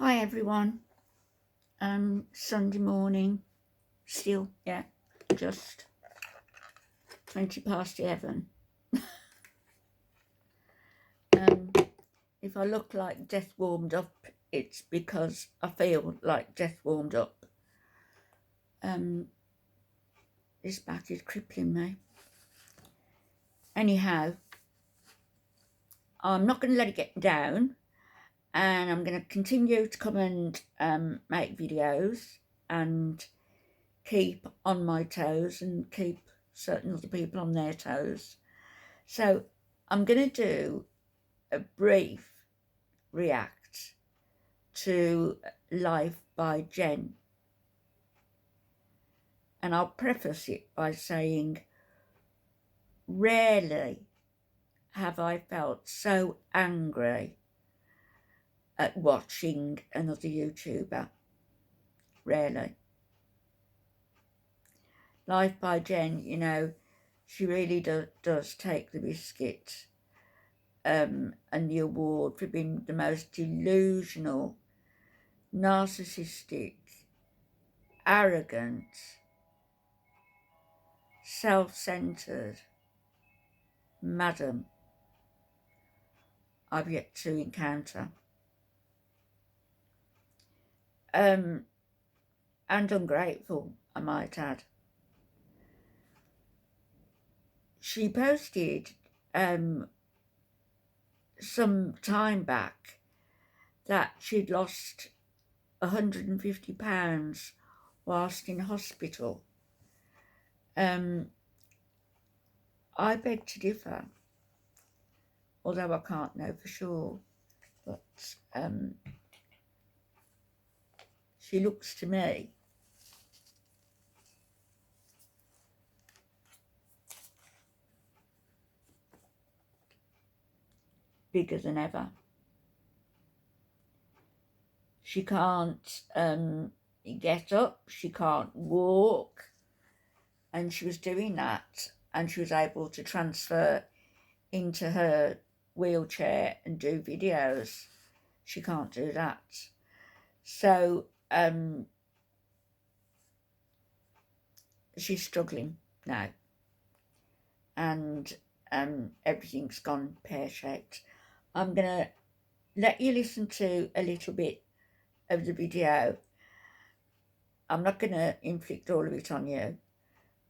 Hi everyone. Sunday morning, still, just 11:20. If I look like death warmed up, it's because I feel like death warmed up. This back is crippling me. Anyhow, I'm not going to let it get down, and I'm going to continue to come and make videos and keep on my toes and keep certain other people on their toes. So I'm going to do a brief react to Life by Jen. And I'll preface it by saying, rarely have I felt so angry at watching another YouTuber. Rarely. Life by Jen, she really does take the biscuit and the award for being the most delusional, narcissistic, arrogant, self-centered madam I've yet to encounter. And ungrateful, I might add. She posted some time back that she'd lost £150 whilst in hospital. I beg to differ, although I can't know for sure, but she looks to me bigger than ever. She can't get up, she can't walk, and she was doing that, and she was able to transfer into her wheelchair and do videos. She can't do that. So she's struggling now, and everything's gone pear-shaped. I'm gonna let you listen to a little bit of the video. I'm not gonna inflict all of it on you,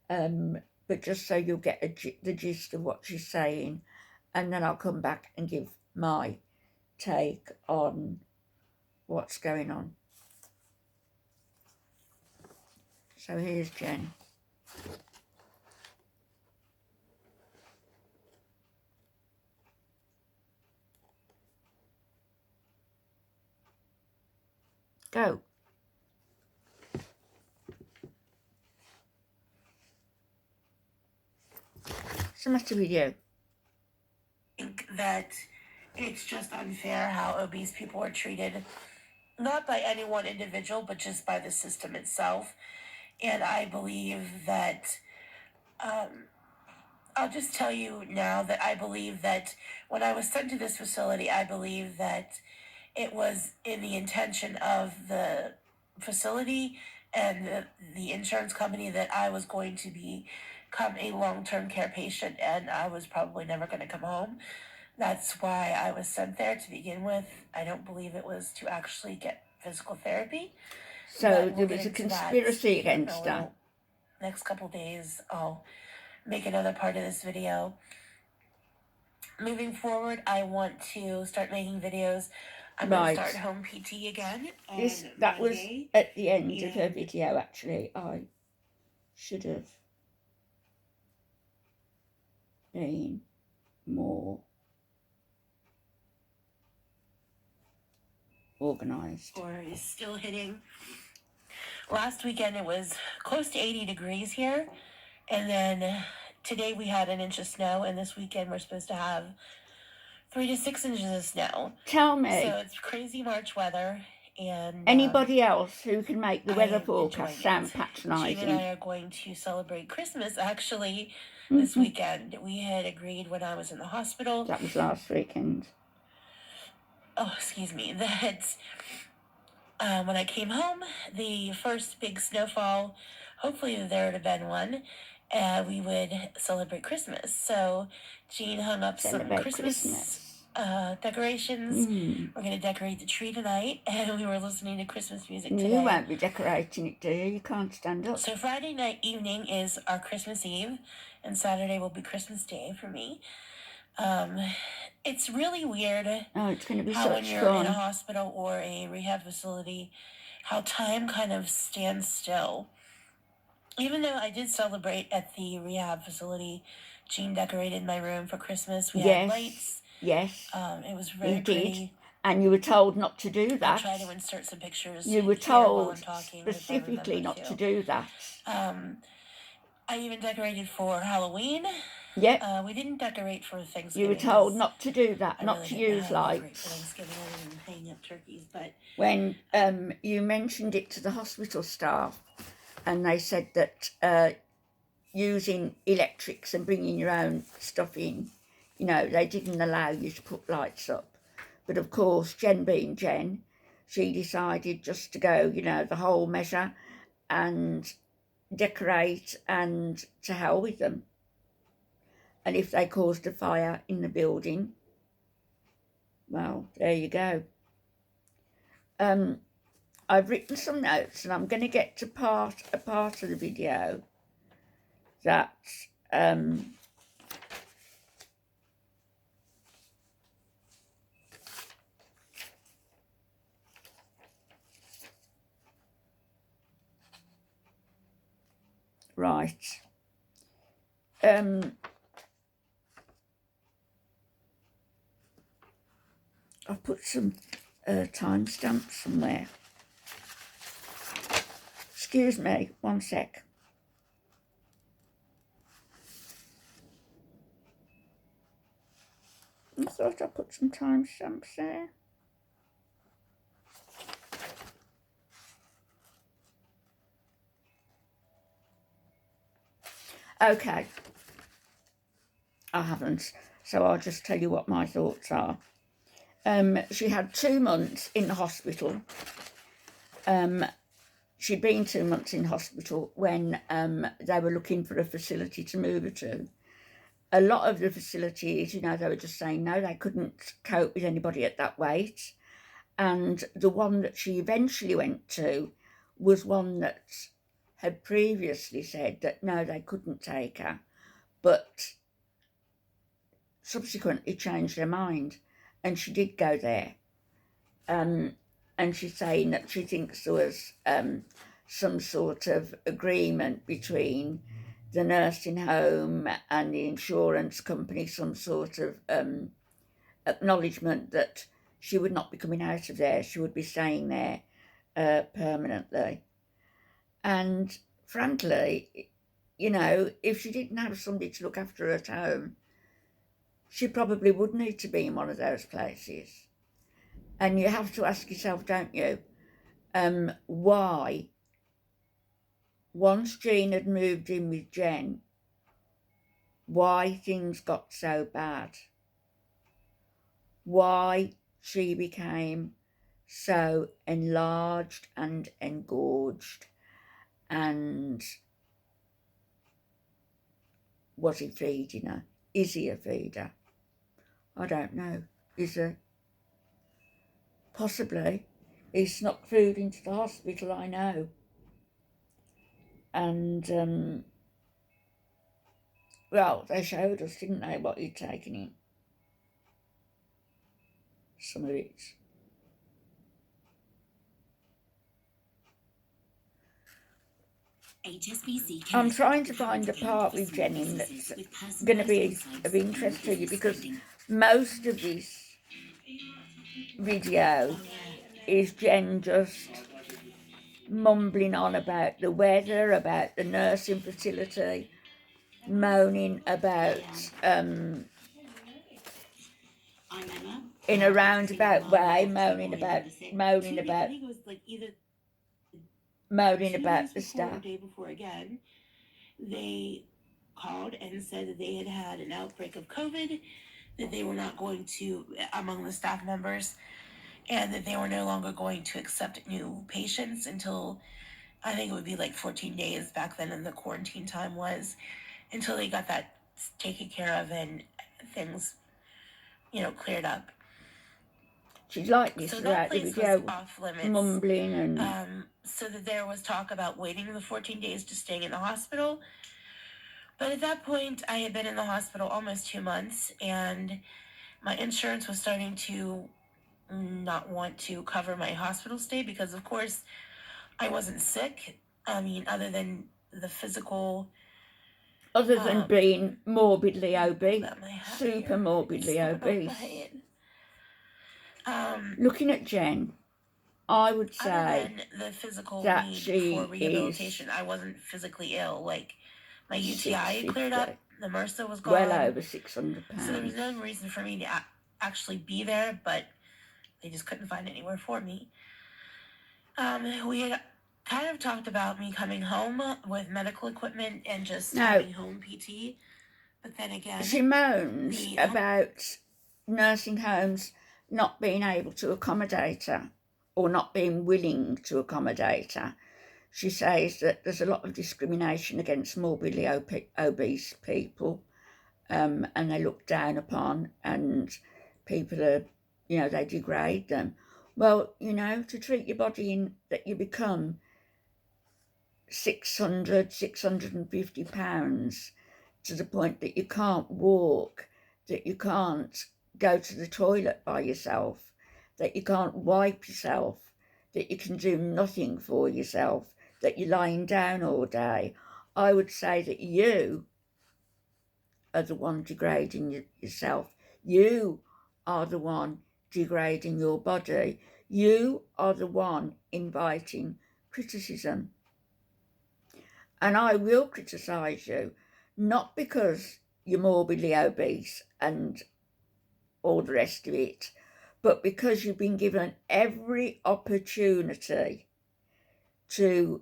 but just so you'll get the gist of what she's saying, and then I'll come back and give my take on what's going on. So here's Jen. Go. What's the matter with you? I think that it's just unfair how obese people are treated, not by any one individual, but just by the system itself. And I believe that, I'll just tell you now that I believe that when I was sent to this facility, I believe that it was in the intention of the facility and the insurance company that I was going to become a long-term care patient, and I was probably never going to come home. That's why I was sent there to begin with. I don't believe it was to actually get physical therapy. So there was a conspiracy against her. Next couple days, I'll make another part of this video. Moving forward, I want to start making videos. I'm going to start home PT again. That was at the end of her video, actually. I should have been more organised. Or is still hitting. Last weekend it was close to 80 degrees here, and then today we had an inch of snow, and this weekend we're supposed to have 3 to 6 inches of snow. Tell me. So it's crazy March weather, and anybody else who can make the weather forecast sound patronising. Gene and I are going to celebrate Christmas actually this weekend. We had agreed when I was in the hospital. That was last weekend. Oh, excuse me. That when I came home, the first big snowfall, hopefully there would have been one, we would celebrate Christmas. So Jean hung up some Celebrate Christmas Christmas. decorations. We're going to decorate the tree tonight, and we were listening to Christmas music today. You won't be decorating it, do you? You can't stand up. So Friday night evening is our Christmas Eve, and Saturday will be Christmas Day for me. It's really weird Oh, it's going to be how when such you're in a fun. hospital or a rehab facility, how time kind of stands still. Even though I did celebrate at the rehab facility, Jean decorated my room for Christmas. We had lights. Yes. It was very You did. pretty. And you were told not to do I'll that. try to insert some pictures You were here while told I'm talking, specifically not to do that. I even decorated for Halloween. Yep. We didn't decorate for Thanksgiving. You were told not to do that, I not really to didn't use have a decorate lights. for Thanksgiving other than hanging up turkeys, but When you mentioned it to the hospital staff, and they said that using electrics and bringing your own stuff in, you know, they didn't allow you to put lights up. But of course, Jen being Jen, she decided just to go, you know, the whole measure and decorate and to hell with them. And if they caused a fire in the building, well, there you go. I've written some notes, and I'm going to get to a part of the video that right. I've put some timestamps somewhere. Excuse me, one sec. I thought I put some timestamps there. Okay. I haven't, so I'll just tell you what my thoughts are. She had 2 months in the hospital. She'd been 2 months in hospital when they were looking for a facility to move her to. A lot of the facilities, you know, they were just saying no, they couldn't cope with anybody at that weight. And the one that she eventually went to was one that had previously said that no, they couldn't take her, but subsequently changed their mind, and she did go there. And she's saying that she thinks there was some sort of agreement between the nursing home and the insurance company, some sort of acknowledgement that she would not be coming out of there, she would be staying there permanently. And frankly, you know, if she didn't have somebody to look after her at home, she probably would need to be in one of those places. And you have to ask yourself, don't you, why, once Jean had moved in with Jen, why things got so bad? Why she became so enlarged and engorged, and was he feeding her? Is he a feeder? I don't know. Is he? Possibly. He snuck food into the hospital, I know. And, well, they showed us, didn't they, what he'd taken in. Some of it. I'm trying to find a part with Jenny that's going to be of interest to you, because most of this video is Jen just mumbling on about the weather, about the nursing facility, moaning about, in a roundabout way, moaning about the staff. The day before again, they called and said that they had an outbreak of COVID, that they were not going to, among the staff members, and that they were no longer going to accept new patients until, I think it would be like 14 days back then, and the quarantine time was, until they got that taken care of and things, cleared up. She's like this So that throughout the place was video, off limits. mumbling and... So that there was talk about waiting the 14 days to staying in the hospital. But at that point, I had been in the hospital almost 2 months, and my insurance was starting to not want to cover my hospital stay because, of course, I wasn't sick. I mean, other than the physical. Other than being morbidly obese, super here. morbidly obese. Looking at Jen, I would say other than the physical that need she for rehabilitation, I wasn't physically ill. Like, my UTI had cleared up, the MRSA was gone. Well over £600. So there was no reason for me to actually be there, but they just couldn't find anywhere for me. We had kind of talked about me coming home with medical equipment and just having home PT. But then again, she moans about nursing homes not being able to accommodate her or not being willing to accommodate her. She says that there's a lot of discrimination against morbidly obese people, and they look down upon, and people are, they degrade them. Well, to treat your body in that you become 650 pounds to the point that you can't walk, that you can't go to the toilet by yourself, that you can't wipe yourself, that you can do nothing for yourself, that you're lying down all day. I would say that you are the one degrading yourself. You are the one degrading your body. You are the one inviting criticism. And I will criticise you, not because you're morbidly obese and all the rest of it, but because you've been given every opportunity to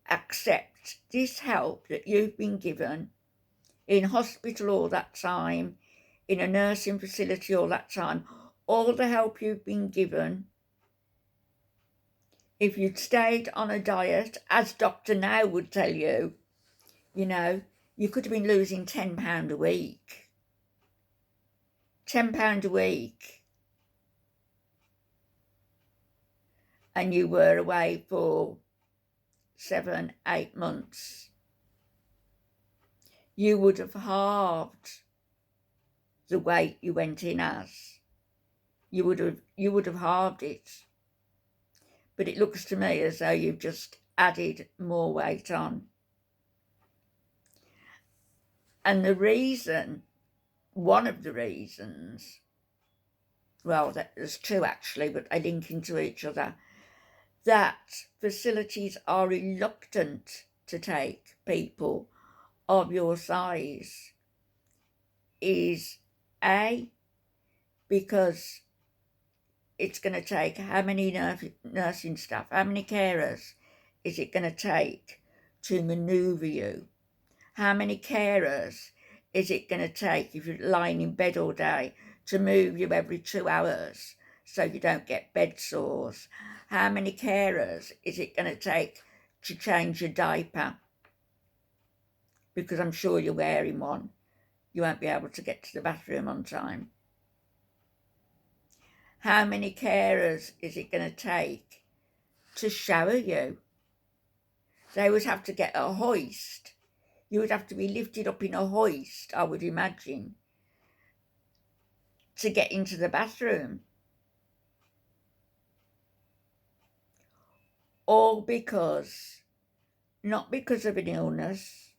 accept this help that you've been given in hospital all that time, in a nursing facility all that time, all the help you've been given. If you'd stayed on a diet, as Dr. Now would tell you, you could have been losing £10 a week. £10 a week. And you were away for 7-8 months. You would have halved the weight you went in as. You would have halved it. But it looks to me as though you've just added more weight on. And the reason, one of the reasons, well, there's two actually, but they link into each other, that facilities are reluctant to take people of your size is A, because it's going to take how many nursing staff, how many carers is it going to take to manoeuvre you? How many carers is it going to take if you're lying in bed all day to move you every 2 hours so you don't get bed sores? How many carers is it going to take to change your diaper? Because I'm sure you're wearing one. You won't be able to get to the bathroom on time. How many carers is it going to take to shower you? They would have to get a hoist. You would have to be lifted up in a hoist, I would imagine, to get into the bathroom. All because, not because of an illness,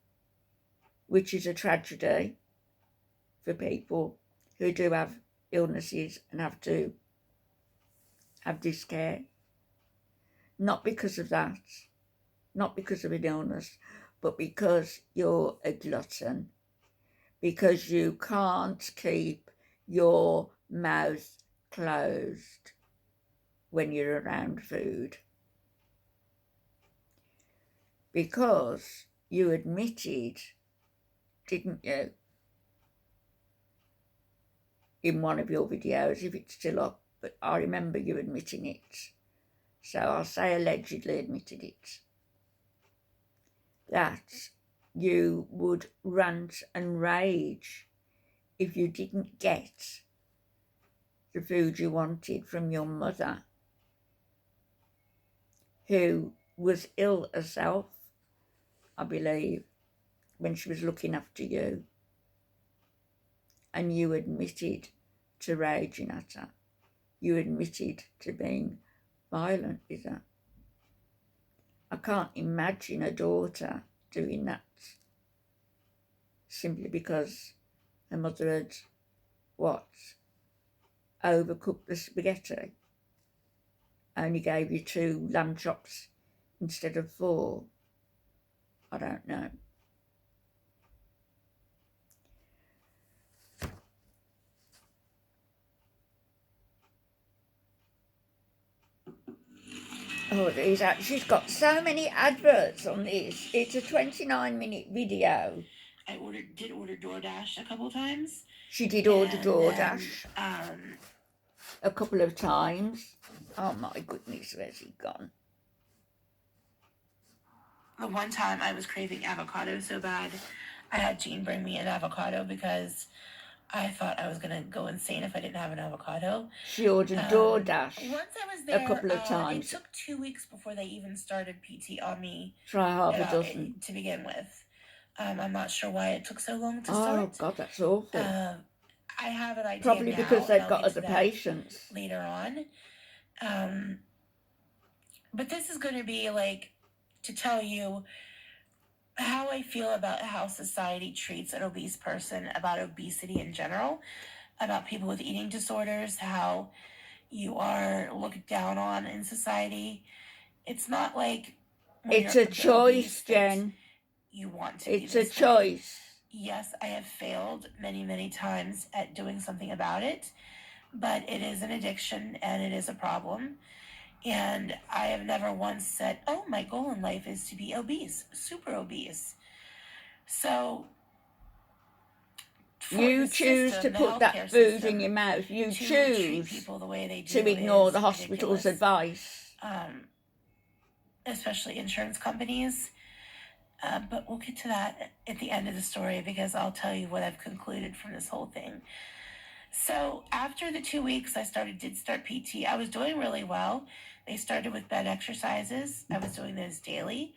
which is a tragedy for people who do have illnesses and have to have this care. Not because of that, not because of an illness, but because you're a glutton, because you can't keep your mouth closed when you're around food. Because you admitted, didn't you? in one of your videos, if it's still up, but I remember you admitting it. So I'll say allegedly admitted it. That you would rant and rage if you didn't get the food you wanted from your mother, who was ill herself, I believe, when she was looking after you, and you admitted to raging at her. You admitted to being violent with her. I can't imagine a daughter doing that simply because her mother had, overcooked the spaghetti. Only gave you 2 lamb chops instead of 4. I don't know. Oh, she's got so many adverts on this. It's a 29-minute video. I did order DoorDash a couple times. She did order DoorDash a couple of times. Oh my goodness, where's he gone? The one time I was craving avocado so bad, I had Jean bring me an avocado because I thought I was going to go insane if I didn't have an avocado. She ordered DoorDash once I was there, a couple of times. It took 2 weeks before they even started PT on me. Try half a dozen. To begin with. I'm not sure why it took so long to start. Oh, God, that's awful. I have an idea Probably now, because they've got other patients. Later on. But this is going to be like to tell you how I feel about how society treats an obese person, about obesity in general, about people with eating disorders, how you are looked down on in society. It's not like it's a choice, Jen. You want to. It's a choice. Yes, I have failed many, many times at doing something about it, but it is an addiction and it is a problem. And I have never once said, oh, my goal in life is to be obese, super obese. So you choose to put that food in your mouth. You choose to ignore the hospital's advice. Especially insurance companies. But we'll get to that at the end of the story because I'll tell you what I've concluded from this whole thing. So after the 2 weeks, I did start PT. I was doing really well. They started with bed exercises. I was doing those daily,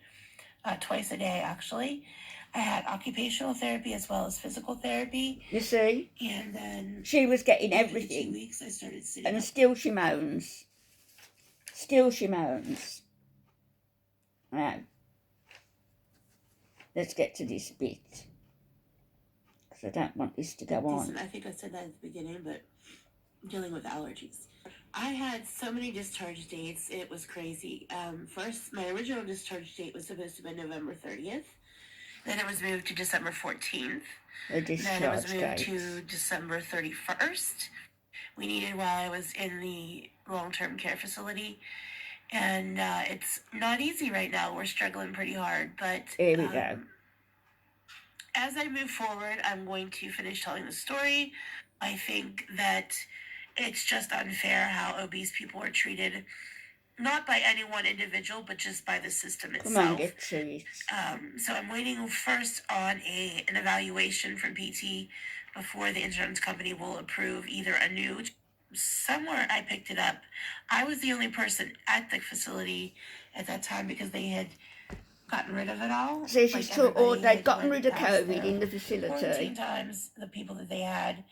twice a day actually. I had occupational therapy as well as physical therapy. You see? And then she was getting everything. 2 weeks, I started sitting and up. Still she moans. Still she moans. Now, let's get to this bit. Because I don't want this to go on. I think I said that at the beginning, but dealing with allergies. I had so many discharge dates. It was crazy. First, my original discharge date was supposed to be November 30th. Then it was moved to December 14th. Then it was moved to December 31st. We needed while I was in the long-term care facility. And it's not easy right now. We're struggling pretty hard. But here we go. As I move forward, I'm going to finish telling the story. I think that it's just unfair how obese people are treated, not by any one individual, but just by the system itself. Come on, get to it. So I'm waiting first on an evaluation from PT before the insurance company will approve either a new. Somewhere I picked it up. I was the only person at the facility at that time because they had gotten rid of it all. So she's they'd gotten rid of COVID in the facility. 14 times the people that they had,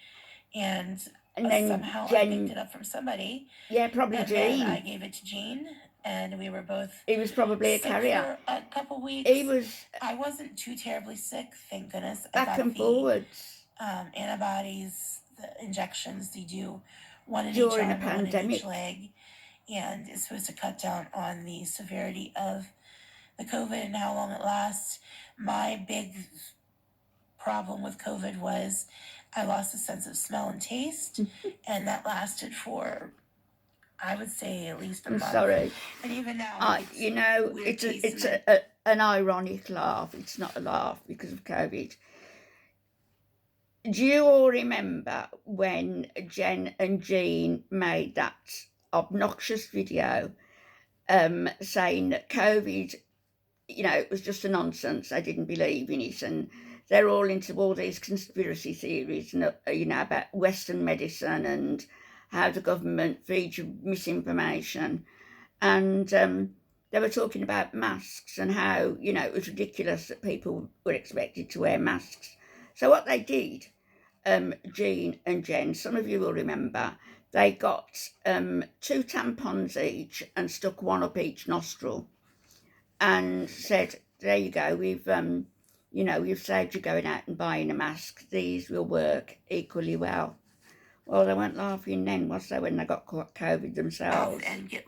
and then somehow I picked it up from somebody. Yeah, probably Jean. I gave it to Jean, and we were both. He was probably a carrier. For a couple weeks. I wasn't too terribly sick, thank goodness. Back and forwards. Antibodies, the injections they do. One in during each arm, a pandemic. one in each leg, and it's supposed to cut down on the severity of the COVID and how long it lasts. My big problem with COVID was I lost a sense of smell and taste, and that lasted for, I would say, at least a month. Sorry. And even now, it's an ironic laugh. It's not a laugh because of COVID. Do you all remember when Jen and Jean made that obnoxious video saying that COVID, it was just a nonsense, they didn't believe in it, and they're all into all these conspiracy theories, and about Western medicine and how the government feeds you misinformation. And they were talking about masks and how, it was ridiculous that people were expected to wear masks. So what they did, Jean and Jen, some of you will remember, they got 2 tampons each and stuck one up each nostril and said, there you go, we've saved you going out and buying a mask. These will work equally well. Well, they weren't laughing then, was they, when they got COVID themselves? And get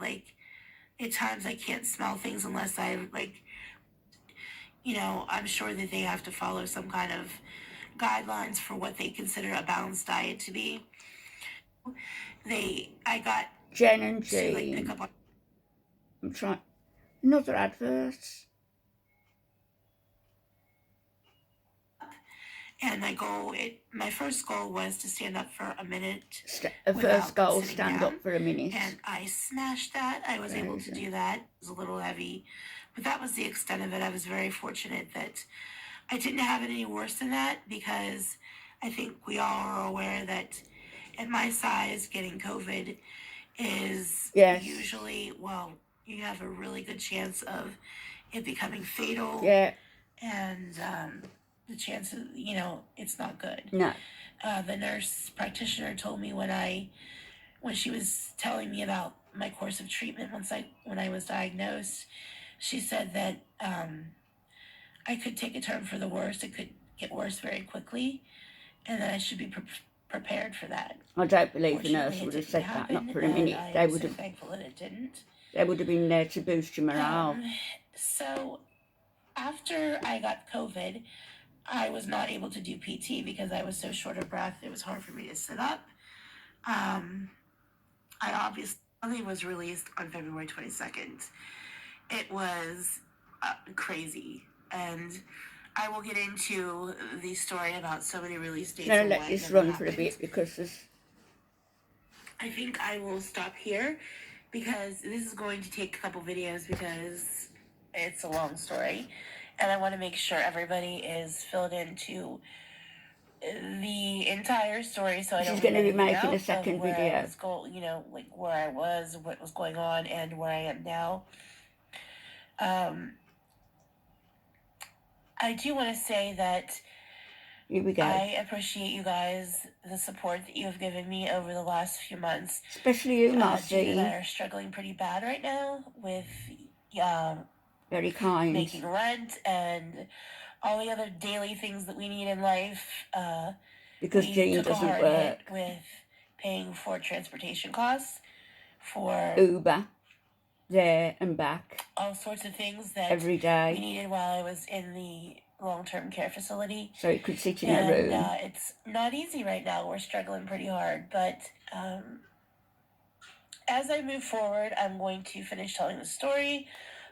at times I can't smell things unless I I'm sure that they have to follow some kind of guidelines for what they consider a balanced diet to be. I got Jen and to Jean. pick up on. I'm trying. Another advert. And my first goal was to stand up for a minute. First goal, stand up for a minute. And I smashed that. I was able to do that. It was a little heavy, but that was the extent of it. I was very fortunate that I didn't have it any worse than that, because I think we all are aware that at my size, getting COVID is usually, you have a really good chance of it becoming fatal. Yeah. And the chances, it's not good. No. The nurse practitioner told me when she was telling me about my course of treatment when I was diagnosed, she said that I could take a turn for the worst. It could get worse very quickly, and that I should be prepared for that. I don't believe the nurse would have said that, not for a minute. They would have. Thankful that it didn't. They would have been there to boost your morale. So after I got COVID, I was not able to do PT because I was so short of breath. It was hard for me to sit up. I obviously was released on February 22nd. It was crazy. And I will get into the story about so many release dates. No, let this run for a bit, because I think I will stop here, because this is going to take a couple videos, because it's a long story. And I want to make sure everybody is filled into the entire story, so I don't. She's going to be making a second video. Where I was, what was going on, and where I am now. I do want to say that here we go. I appreciate you guys, the support that you have given me over the last few months. Especially you, Marcy. Jane and I are struggling pretty bad right now with very kind. Making rent and all the other daily things that we need in life. Because Jane doesn't work. With paying for transportation costs, for Uber, there and back. All sorts of things that every day we needed while I was in the long-term care facility. So you could sit in a room. It's not easy right now. We're struggling pretty hard. But as I move forward, I'm going to finish telling the story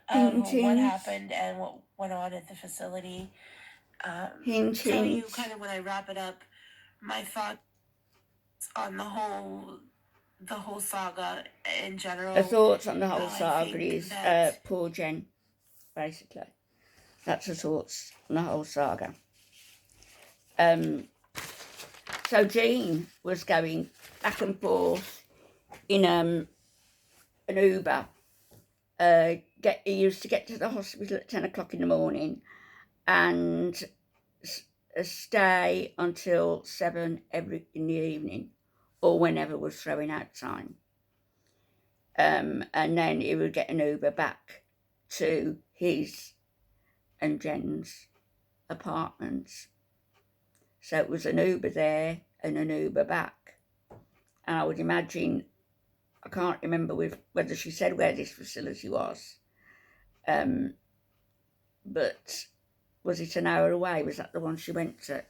of what happened and what went on at the facility. Tell you kind of, when I wrap it up, my thoughts on the whole saga in general. The thoughts on the whole saga is poor Jen, basically. That's the thoughts on the whole saga. So Jean was going back and forth in an Uber. He used to get to the hospital at 10 o'clock in the morning and stay until 7 in the evening, or whenever was throwing out time. And then he would get an Uber back to his and Jen's apartments. So it was an Uber there and an Uber back. And I would imagine, I can't remember whether she said where this facility was, but was it an hour away? Was that the one she went to?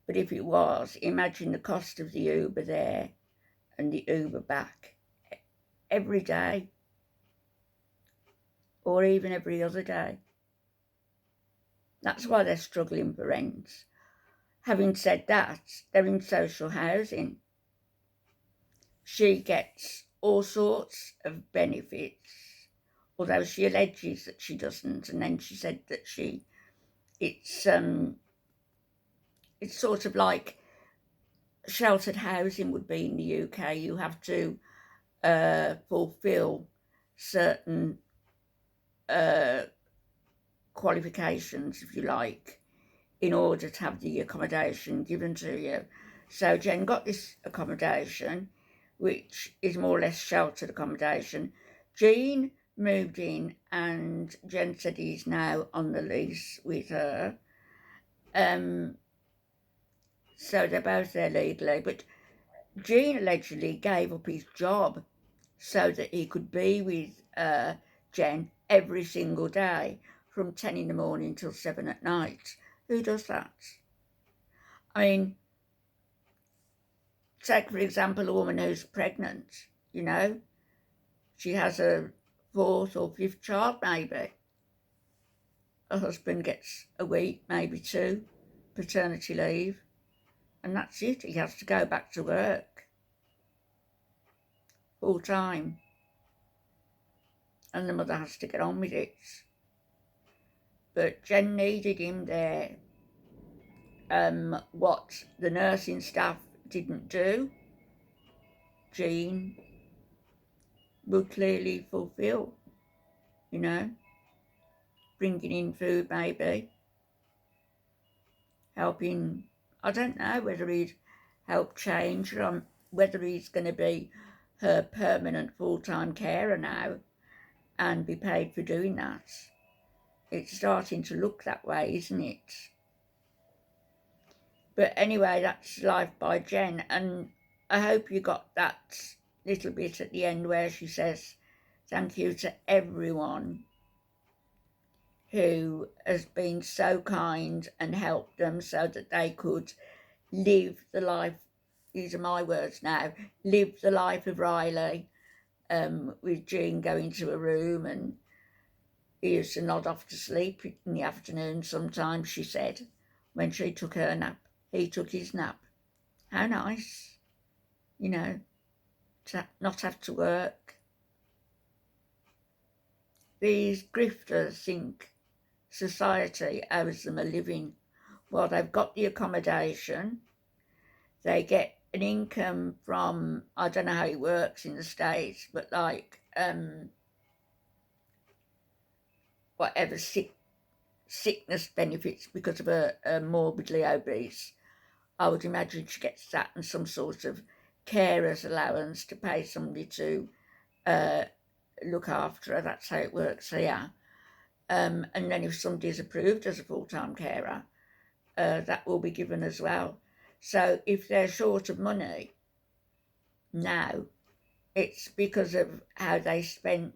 But if it was, imagine the cost of the Uber there and the Uber back every day, or even every other day. That's why they're struggling for rent. having said that, they're in social housing. She gets all sorts of benefits, although she alleges that she doesn't, and then she said that it's sort of like sheltered housing would be in the UK. You have to fulfil certain qualifications, if you like, in order to have the accommodation given to you. So Jen got this accommodation, which is more or less sheltered accommodation. Jean moved in, and Jen said he's now on the lease with her. So they're both there legally, but Jean allegedly gave up his job so that he could be with Jen every single day from 10 in the morning till 7 at night. Who does that? I mean, take, for example, a woman who's pregnant, you know, she has a 4th or 5th child maybe. Her husband gets a week, maybe 2, paternity leave, and that's it. He has to go back to work full time, and the mother has to get on with it. But Jen needed him there. What the nursing staff didn't do, Jean would clearly fulfil, you know, bringing in food maybe, helping. I don't know whether he'd help change her, whether he's going to be her permanent full-time carer now and be paid for doing that. It's starting to look that way, isn't it? But anyway, that's Life by Jen, and I hope you got that little bit at the end where she says thank you to everyone who has been so kind and helped them so that they could live the life, these are my words now, live the life of Riley, with Jean going to a room, and he used to nod off to sleep in the afternoon sometimes, she said, when she took her nap. He took his nap. How nice, you know, to not have to work. These grifters think society owes them a living. Well, they've got the accommodation. They get an income from, I don't know how it works in the States, but like whatever sickness benefits because of a morbidly obese. I would imagine she gets that and some sort of carer's allowance to pay somebody to look after her. That's how it works here. And then if somebody is approved as a full-time carer, that will be given as well. So if they're short of money now, it's because of how they spent,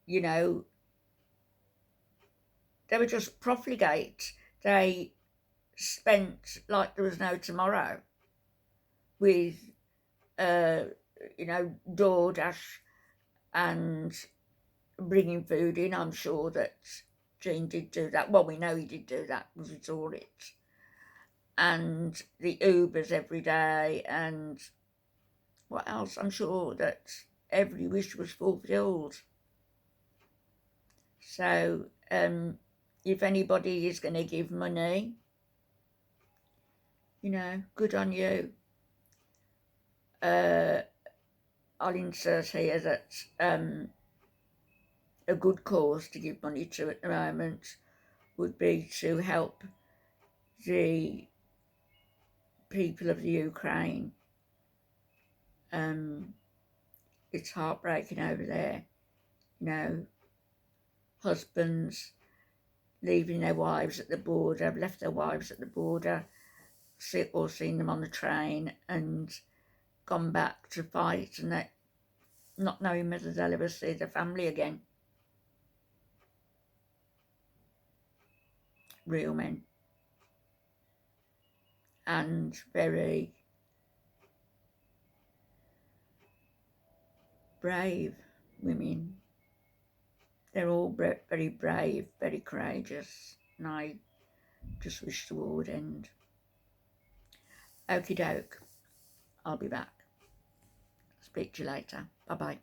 you know, they were just profligate. They spent like there was no tomorrow with, you know, DoorDash and bringing food in. I'm sure that Jean did do that. Well, we know he did do that because we saw it. And the Ubers every day, and what else? I'm sure that every wish was fulfilled. So if anybody is going to give money, you know, good on you. I'll insert here that a good cause to give money to at the moment would be to help the people of the Ukraine. It's heartbreaking over there, you know, husbands leaving their wives at the border, have left their wives at the border, or seen them on the train and gone back to fight, and that not knowing whether they'll ever see their family again. Real men. And very brave women. They're all very brave, very courageous, and I just wish the war would end. Okie doke. I'll be back. Speak to you later. Bye bye.